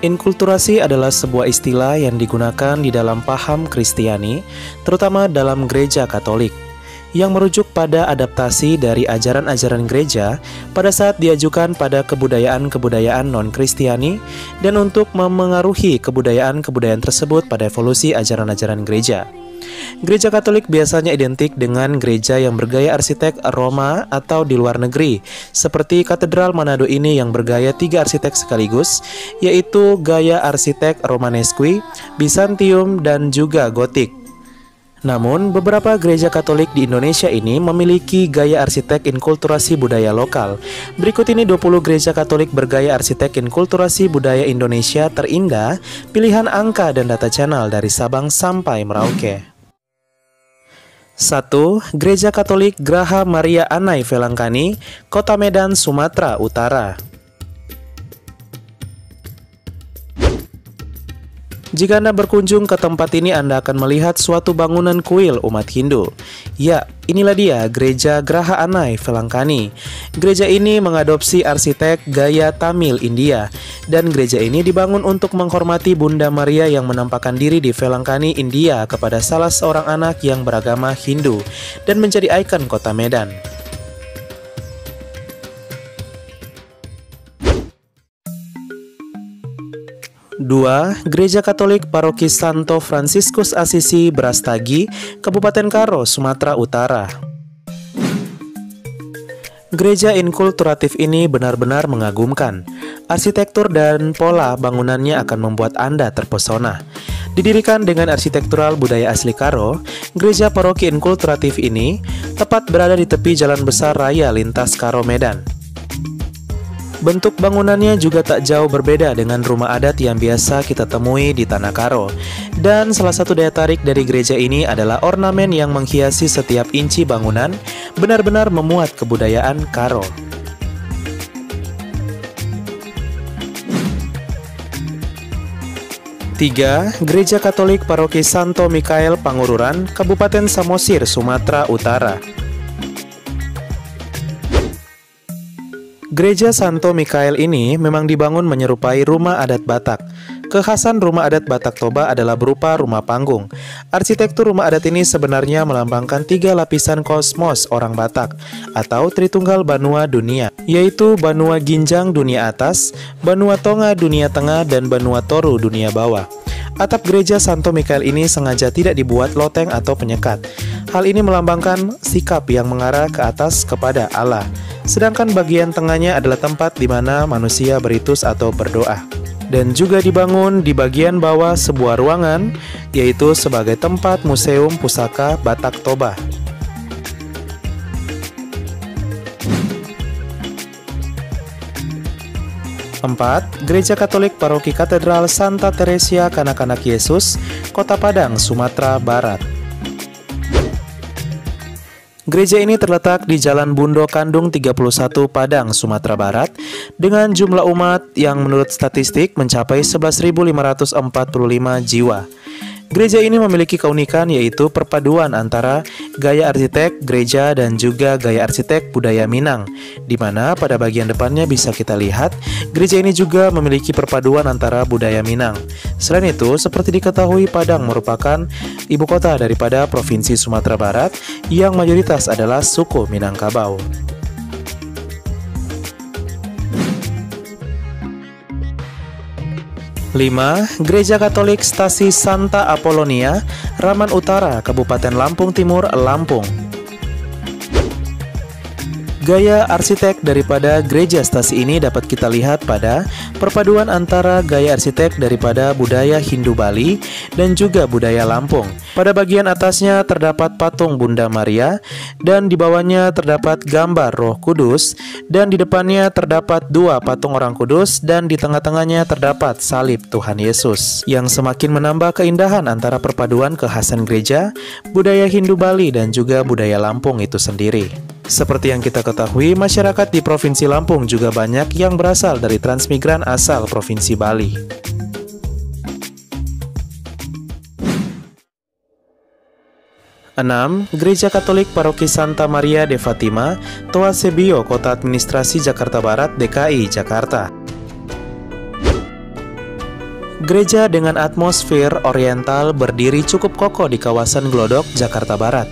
Inkulturasi adalah sebuah istilah yang digunakan di dalam paham Kristiani, terutama dalam gereja Katolik, yang merujuk pada adaptasi dari ajaran-ajaran gereja pada saat diajukan pada kebudayaan-kebudayaan non-Kristiani dan untuk memengaruhi kebudayaan-kebudayaan tersebut pada evolusi ajaran-ajaran gereja. Gereja Katolik biasanya identik dengan gereja yang bergaya arsitek Roma atau di luar negeri, seperti Katedral Manado ini yang bergaya 3 arsitek sekaligus, yaitu gaya arsitek Romanesque, Bizantium, dan juga Gotik. Namun, beberapa gereja Katolik di Indonesia ini memiliki gaya arsitek inkulturasi budaya lokal. Berikut ini 20 gereja Katolik bergaya arsitek inkulturasi budaya Indonesia terindah, pilihan angka dan data channel dari Sabang sampai Merauke. 1. Gereja Katolik Graha Maria Anai Velangkani, Kota Medan, Sumatera Utara. Jika Anda berkunjung ke tempat ini, Anda akan melihat suatu bangunan kuil umat Hindu. Ya, inilah dia Gereja Graha Anai Velangkani. Gereja ini mengadopsi arsitek gaya Tamil India, dan gereja ini dibangun untuk menghormati Bunda Maria yang menampakkan diri di Velangkani, India kepada salah seorang anak yang beragama Hindu dan menjadi ikon kota Medan. 2. Gereja Katolik Paroki Santo Fransiskus Asisi Brastagi, Kabupaten Karo, Sumatera Utara. Gereja inkulturatif ini benar-benar mengagumkan. Arsitektur dan pola bangunannya akan membuat Anda terpesona. Didirikan dengan arsitektural budaya asli Karo, gereja paroki inkulturatif ini tepat berada di tepi jalan besar raya lintas Karo Medan. Bentuk bangunannya juga tak jauh berbeda dengan rumah adat yang biasa kita temui di Tanah Karo. Dan salah satu daya tarik dari gereja ini adalah ornamen yang menghiasi setiap inci bangunan, benar-benar memuat kebudayaan Karo. 3. Gereja Katolik Paroki Santo Mikael Pangururan, Kabupaten Samosir, Sumatera Utara. Gereja Santo Mikael ini memang dibangun menyerupai rumah adat Batak. Kekhasan rumah adat Batak Toba adalah berupa rumah panggung. Arsitektur rumah adat ini sebenarnya melambangkan 3 lapisan kosmos orang Batak atau Tritunggal Banua Dunia, yaitu Banua Ginjang dunia atas, Banua Tonga dunia tengah, dan Banua Toru dunia bawah. Atap gereja Santo Mikael ini sengaja tidak dibuat loteng atau penyekat. Hal ini melambangkan sikap yang mengarah ke atas kepada Allah. Sedangkan bagian tengahnya adalah tempat di mana manusia beritus atau berdoa. Dan juga dibangun di bagian bawah sebuah ruangan, yaitu sebagai tempat museum pusaka Batak Toba. 4. Gereja Katolik Paroki Katedral Santa Teresia Kanak-Kanak Yesus, Kota Padang, Sumatera Barat. Gereja ini terletak di Jalan Bundo Kandung 31 Padang, Sumatera Barat, dengan jumlah umat yang menurut statistik mencapai 11.545 jiwa. Gereja ini memiliki keunikan yaitu perpaduan antara gaya arsitek gereja dan juga gaya arsitek budaya Minang, di mana pada bagian depannya bisa kita lihat gereja ini juga memiliki perpaduan antara budaya Minang. Selain itu, seperti diketahui, Padang merupakan ibu kota daripada Provinsi Sumatera Barat yang mayoritas adalah suku Minangkabau. 5. Gereja Katolik Stasi Santa Apolonia, Raman Utara, Kabupaten Lampung Timur, Lampung. Gaya arsitek daripada gereja stasi ini dapat kita lihat pada perpaduan antara gaya arsitek daripada budaya Hindu Bali dan juga budaya Lampung. Pada bagian atasnya terdapat patung Bunda Maria, dan di bawahnya terdapat gambar Roh Kudus, dan di depannya terdapat 2 patung Orang Kudus, dan di tengah-tengahnya terdapat salib Tuhan Yesus, yang semakin menambah keindahan antara perpaduan kekhasan gereja, budaya Hindu Bali, dan juga budaya Lampung itu sendiri. Seperti yang kita ketahui, masyarakat di Provinsi Lampung juga banyak yang berasal dari transmigran asal Provinsi Bali. 6. Gereja Katolik Paroki Santa Maria de Fatima, Toa Sebio, Kota Administrasi Jakarta Barat, DKI, Jakarta. Gereja dengan atmosfer oriental berdiri cukup kokoh di kawasan Glodok, Jakarta Barat,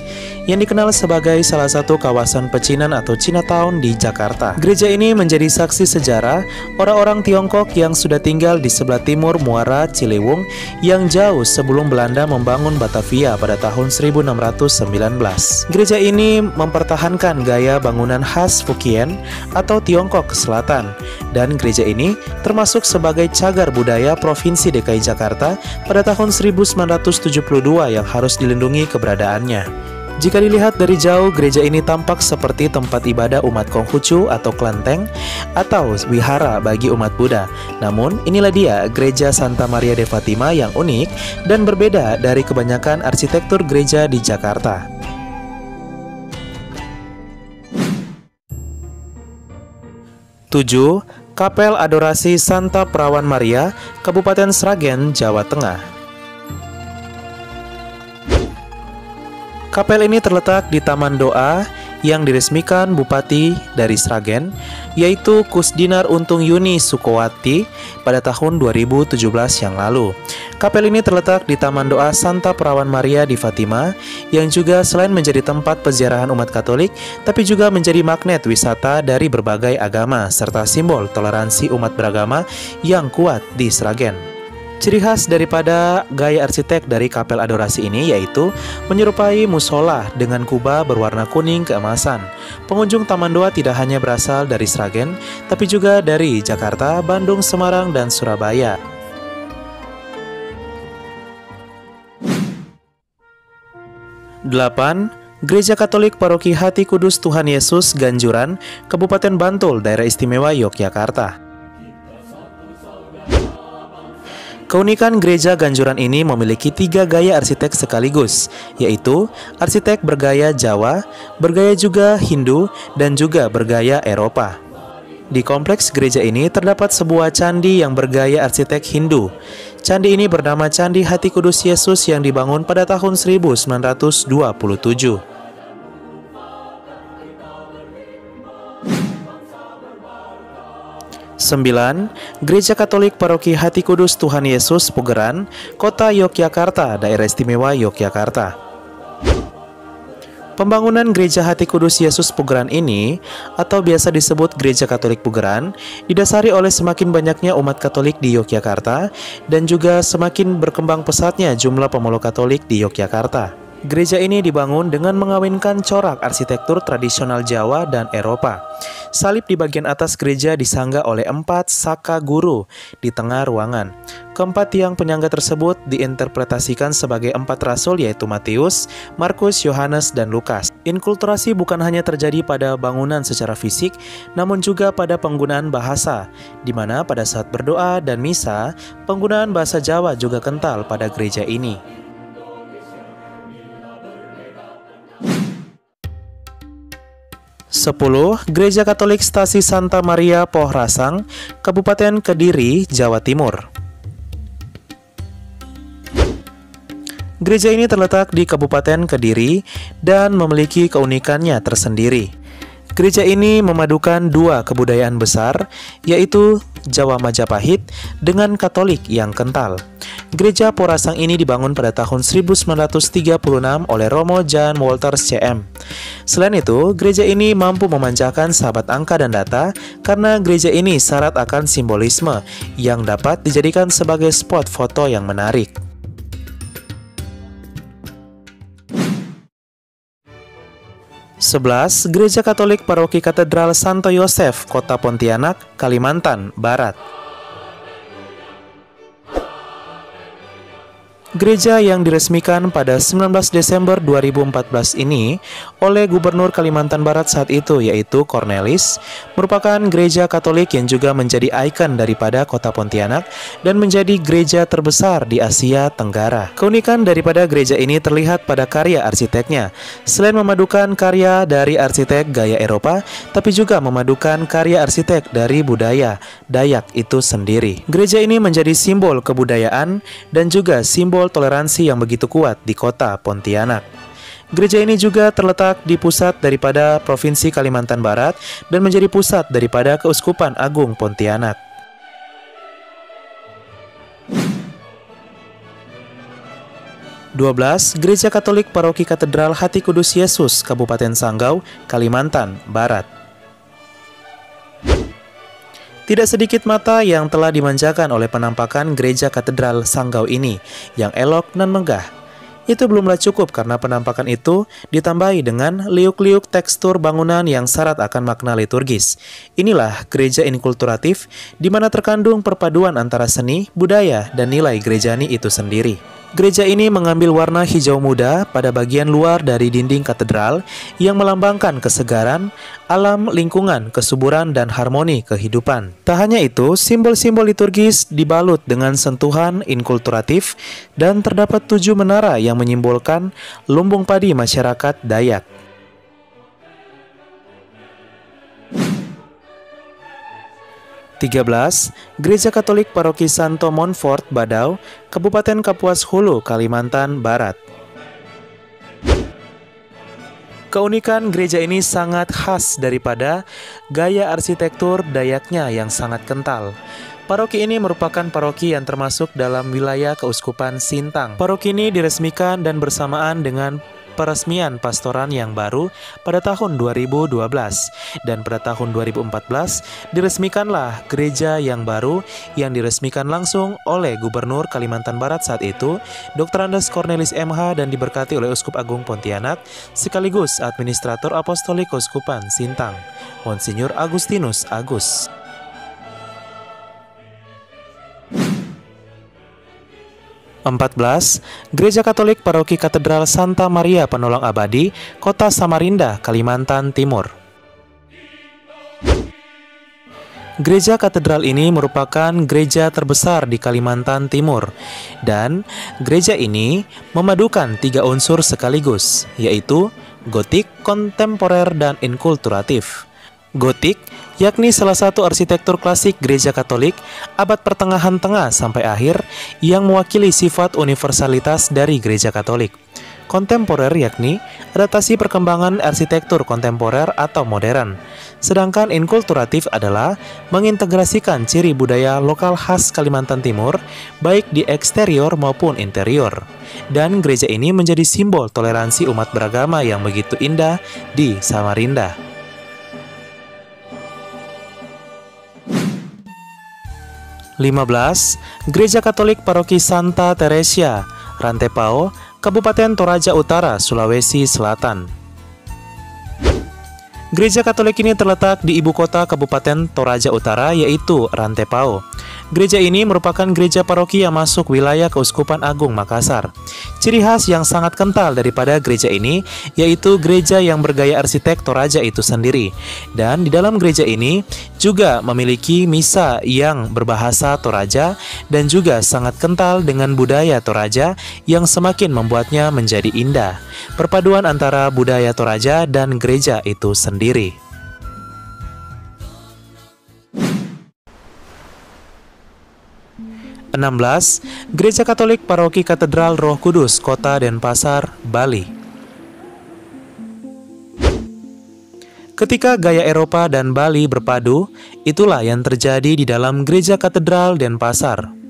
yang dikenal sebagai salah satu kawasan pecinan atau Chinatown di Jakarta. Gereja ini menjadi saksi sejarah orang-orang Tiongkok yang sudah tinggal di sebelah timur Muara Ciliwung yang jauh sebelum Belanda membangun Batavia pada tahun 1619. Gereja ini mempertahankan gaya bangunan khas Fukien atau Tiongkok Selatan, dan gereja ini termasuk sebagai cagar budaya Provinsi DKI Jakarta pada tahun 1972 yang harus dilindungi keberadaannya. Jika dilihat dari jauh, gereja ini tampak seperti tempat ibadah umat Konghucu atau Klenteng atau wihara bagi umat Buddha. Namun, inilah dia Gereja Santa Maria de Fatima yang unik dan berbeda dari kebanyakan arsitektur gereja di Jakarta. Tujuh, Kapel Adorasi Santa Perawan Maria, Kabupaten Sragen, Jawa Tengah. Kapel ini terletak di Taman Doa yang diresmikan Bupati dari Sragen, yaitu Kusdinar Untung Yuni Sukowati pada tahun 2017 yang lalu. Kapel ini terletak di Taman Doa Santa Perawan Maria di Fatima, yang juga selain menjadi tempat peziarahan umat Katolik, tapi juga menjadi magnet wisata dari berbagai agama, serta simbol toleransi umat beragama yang kuat di Sragen. Ciri khas daripada gaya arsitek dari Kapel Adorasi ini yaitu menyerupai musola dengan kubah berwarna kuning keemasan. Pengunjung Taman Doa tidak hanya berasal dari Sragen, tapi juga dari Jakarta, Bandung, Semarang, dan Surabaya. Delapan, Gereja Katolik Paroki Hati Kudus Tuhan Yesus Ganjuran, Kabupaten Bantul, Daerah Istimewa Yogyakarta. Keunikan gereja Ganjuran ini memiliki 3 gaya arsitek sekaligus, yaitu arsitek bergaya Jawa, bergaya juga Hindu, dan juga bergaya Eropa. Di kompleks gereja ini terdapat sebuah candi yang bergaya arsitek Hindu. Candi ini bernama Candi Hati Kudus Yesus yang dibangun pada tahun 1927. 9. Gereja Katolik Paroki Hati Kudus Tuhan Yesus Pugeran, Kota Yogyakarta, Daerah Istimewa Yogyakarta. Pembangunan Gereja Hati Kudus Yesus Pugeran ini, atau biasa disebut Gereja Katolik Pugeran, didasari oleh semakin banyaknya umat Katolik di Yogyakarta dan juga semakin berkembang pesatnya jumlah pemeluk Katolik di Yogyakarta. Gereja ini dibangun dengan mengawinkan corak arsitektur tradisional Jawa dan Eropa. Salib di bagian atas gereja disangga oleh 4 saka guru di tengah ruangan. Keempat tiang penyangga tersebut diinterpretasikan sebagai 4 rasul, yaitu Matius, Markus, Yohanes, dan Lukas. Inkulturasi bukan hanya terjadi pada bangunan secara fisik, namun juga pada penggunaan bahasa, di mana pada saat berdoa dan misa, penggunaan bahasa Jawa juga kental pada gereja ini. 10. Gereja Katolik Stasi Santa Maria Pohrasang, Kabupaten Kediri, Jawa Timur. Gereja ini terletak di Kabupaten Kediri dan memiliki keunikannya tersendiri. Gereja ini memadukan 2 kebudayaan besar, yaitu Jawa Majapahit dengan Katolik yang kental. Gereja Porasang ini dibangun pada tahun 1936 oleh Romo Jan Wolters CM. Selain itu, gereja ini mampu memanjakan sahabat angka dan data karena gereja ini syarat akan simbolisme yang dapat dijadikan sebagai spot foto yang menarik. 11. Gereja Katolik Paroki Katedral Santo Yosef, Kota Pontianak, Kalimantan Barat. Gereja yang diresmikan pada 19 Desember 2014 ini oleh Gubernur Kalimantan Barat saat itu, yaitu Cornelis, merupakan gereja Katolik yang juga menjadi ikon daripada kota Pontianak dan menjadi gereja terbesar di Asia Tenggara. Keunikan daripada gereja ini terlihat pada karya arsiteknya. Selain memadukan karya dari arsitek gaya Eropa, tapi juga memadukan karya arsitek dari budaya Dayak itu sendiri. Gereja ini menjadi simbol kebudayaan dan juga simbol toleransi yang begitu kuat di kota Pontianak. Gereja ini juga terletak di pusat daripada Provinsi Kalimantan Barat dan menjadi pusat daripada Keuskupan Agung Pontianak. 12. Gereja Katolik Paroki Katedral Hati Kudus Yesus, Kabupaten Sanggau, Kalimantan Barat. Tidak sedikit mata yang telah dimanjakan oleh penampakan Gereja Katedral Sanggau ini yang elok dan megah. Itu belumlah cukup karena penampakan itu ditambahi dengan liuk-liuk tekstur bangunan yang syarat akan makna liturgis. Inilah gereja inkulturatif di mana terkandung perpaduan antara seni, budaya, dan nilai gerejani itu sendiri. Gereja ini mengambil warna hijau muda pada bagian luar dari dinding katedral yang melambangkan kesegaran, alam lingkungan, kesuburan, dan harmoni kehidupan. Tak hanya itu, simbol-simbol liturgis dibalut dengan sentuhan inkulturatif dan terdapat 7 menara yang menyimbolkan lumbung padi masyarakat Dayak. 13. Gereja Katolik Paroki Santo Montfort, Badau, Kabupaten Kapuas Hulu, Kalimantan Barat. Keunikan gereja ini sangat khas daripada gaya arsitektur Dayaknya yang sangat kental. Paroki ini merupakan paroki yang termasuk dalam wilayah Keuskupan Sintang. Paroki ini diresmikan dan bersamaan dengan peresmian pastoran yang baru pada tahun 2012 dan pada tahun 2014 diresmikanlah gereja yang baru yang diresmikan langsung oleh Gubernur Kalimantan Barat saat itu Dr. Andes Cornelis MH dan diberkati oleh Uskup Agung Pontianak sekaligus Administrator Apostolik Keuskupan Sintang Monsinyur Agustinus Agus. 14. Gereja Katolik Paroki Katedral Santa Maria Penolong Abadi, Kota Samarinda, Kalimantan Timur. Gereja katedral ini merupakan gereja terbesar di Kalimantan Timur dan gereja ini memadukan 3 unsur sekaligus, yaitu gotik, kontemporer, dan inkulturatif. Gotik yakni salah satu arsitektur klasik gereja Katolik abad pertengahan tengah sampai akhir yang mewakili sifat universalitas dari gereja Katolik. Kontemporer yakni adaptasi perkembangan arsitektur kontemporer atau modern. Sedangkan inkulturatif adalah mengintegrasikan ciri budaya lokal khas Kalimantan Timur baik di eksterior maupun interior. Dan gereja ini menjadi simbol toleransi umat beragama yang begitu indah di Samarinda. 15. Gereja Katolik Paroki Santa Teresia, Rantepao, Kabupaten Toraja Utara, Sulawesi Selatan. Gereja Katolik ini terletak di ibu kota Kabupaten Toraja Utara, yaitu Rantepao. Gereja ini merupakan gereja paroki yang masuk wilayah Keuskupan Agung Makassar. Ciri khas yang sangat kental daripada gereja ini yaitu gereja yang bergaya arsitek Toraja itu sendiri. Dan di dalam gereja ini juga memiliki misa yang berbahasa Toraja dan juga sangat kental dengan budaya Toraja yang semakin membuatnya menjadi indah. Perpaduan antara budaya Toraja dan gereja itu sendiri. 16. Gereja Katolik Paroki Katedral Roh Kudus, Kota Denpasar, Bali. Ketika gaya Eropa dan Bali berpadu, itulah yang terjadi di dalam Gereja Katedral Denpasar.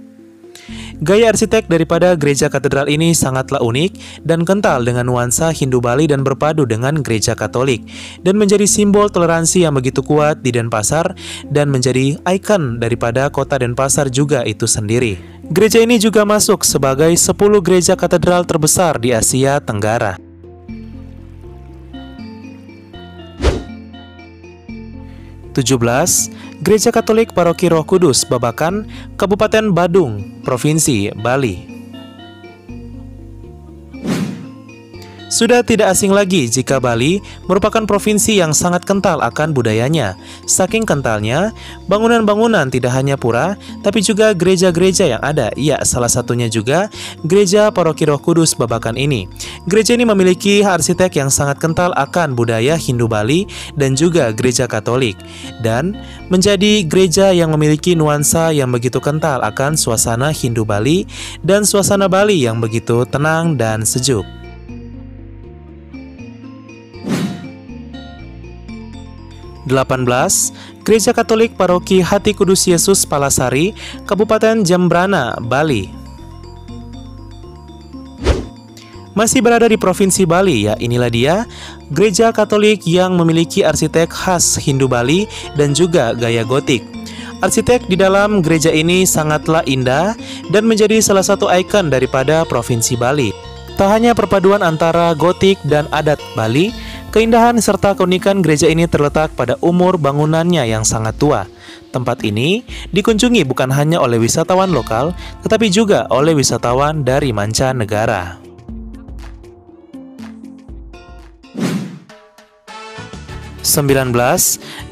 Gaya arsitek daripada gereja katedral ini sangatlah unik dan kental dengan nuansa Hindu Bali dan berpadu dengan gereja Katolik dan menjadi simbol toleransi yang begitu kuat di Denpasar dan menjadi ikon daripada kota Denpasar juga itu sendiri. Gereja ini juga masuk sebagai 10 gereja katedral terbesar di Asia Tenggara. 17. Gereja Katolik Paroki Roh Kudus, Babakan, Kabupaten Badung, Provinsi Bali. Sudah tidak asing lagi jika Bali merupakan provinsi yang sangat kental akan budayanya. Saking kentalnya, bangunan-bangunan tidak hanya pura, tapi juga gereja-gereja yang ada. Ya, salah satunya juga Gereja Paroki Roh Kudus Babakan ini. Gereja ini memiliki arsitek yang sangat kental akan budaya Hindu Bali dan juga gereja Katolik. Dan menjadi gereja yang memiliki nuansa yang begitu kental akan suasana Hindu Bali dan suasana Bali yang begitu tenang dan sejuk. 18. Gereja Katolik Paroki Hati Kudus Yesus Palasari, Kabupaten Jembrana, Bali. Masih berada di Provinsi Bali ya, inilah dia gereja Katolik yang memiliki arsitek khas Hindu Bali dan juga gaya gotik. Arsitek di dalam gereja ini sangatlah indah dan menjadi salah satu ikon daripada Provinsi Bali. Tak hanya perpaduan antara gotik dan adat Bali, keindahan serta keunikan gereja ini terletak pada umur bangunannya yang sangat tua. Tempat ini dikunjungi bukan hanya oleh wisatawan lokal, tetapi juga oleh wisatawan dari mancanegara. 19.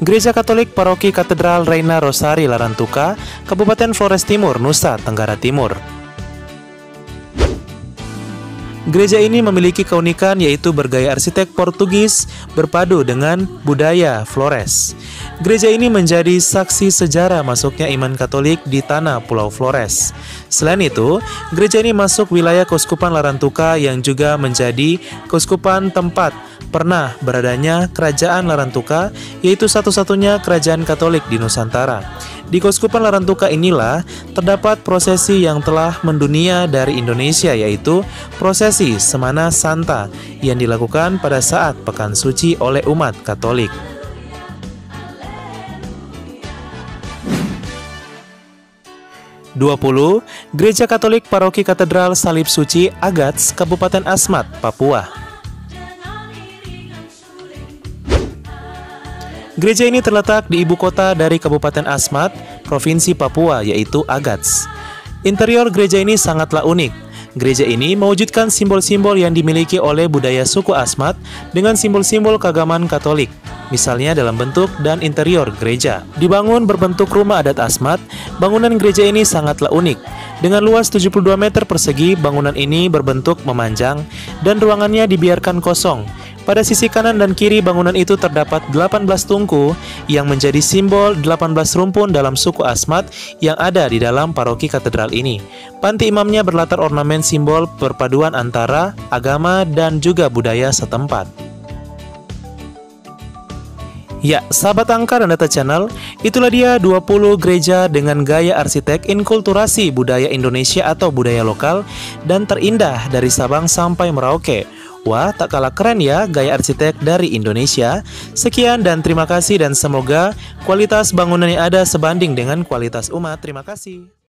Gereja Katolik Paroki Katedral Reina Rosari Larantuka, Kabupaten Flores Timur, Nusa Tenggara Timur. Gereja ini memiliki keunikan yaitu bergaya arsitek Portugis berpadu dengan budaya Flores. Gereja ini menjadi saksi sejarah masuknya iman Katolik di tanah Pulau Flores. Selain itu, gereja ini masuk wilayah Keuskupan Larantuka yang juga menjadi keuskupan tempat pernah beradanya Kerajaan Larantuka, yaitu satu-satunya kerajaan Katolik di Nusantara. Di Keuskupan Larantuka inilah terdapat prosesi yang telah mendunia dari Indonesia, yaitu prosesi Semana Santa yang dilakukan pada saat Pekan Suci oleh umat Katolik. Gereja Katolik Paroki Katedral Salib Suci Agats, Kabupaten Asmat, Papua. Gereja ini terletak di ibu kota dari Kabupaten Asmat, Provinsi Papua, yaitu Agats. Interior gereja ini sangatlah unik. Gereja ini mewujudkan simbol-simbol yang dimiliki oleh budaya suku Asmat dengan simbol-simbol keagamaan Katolik, misalnya dalam bentuk dan interior gereja. Dibangun berbentuk rumah adat Asmat, bangunan gereja ini sangatlah unik. Dengan luas 72 meter persegi, bangunan ini berbentuk memanjang dan ruangannya dibiarkan kosong. Pada sisi kanan dan kiri bangunan itu terdapat 18 tungku yang menjadi simbol 18 rumpun dalam suku Asmat yang ada di dalam paroki katedral ini. Panti imamnya berlatar ornamen simbol perpaduan antara agama dan juga budaya setempat. Ya, sahabat Angka dan Data Channel, itulah dia 20 gereja dengan gaya arsitek inkulturasi budaya Indonesia atau budaya lokal dan terindah dari Sabang sampai Merauke. Wah, tak kalah keren ya gaya arsitek dari Indonesia. Sekian dan terima kasih dan semoga kualitas bangunan yang ada sebanding dengan kualitas umat. Terima kasih.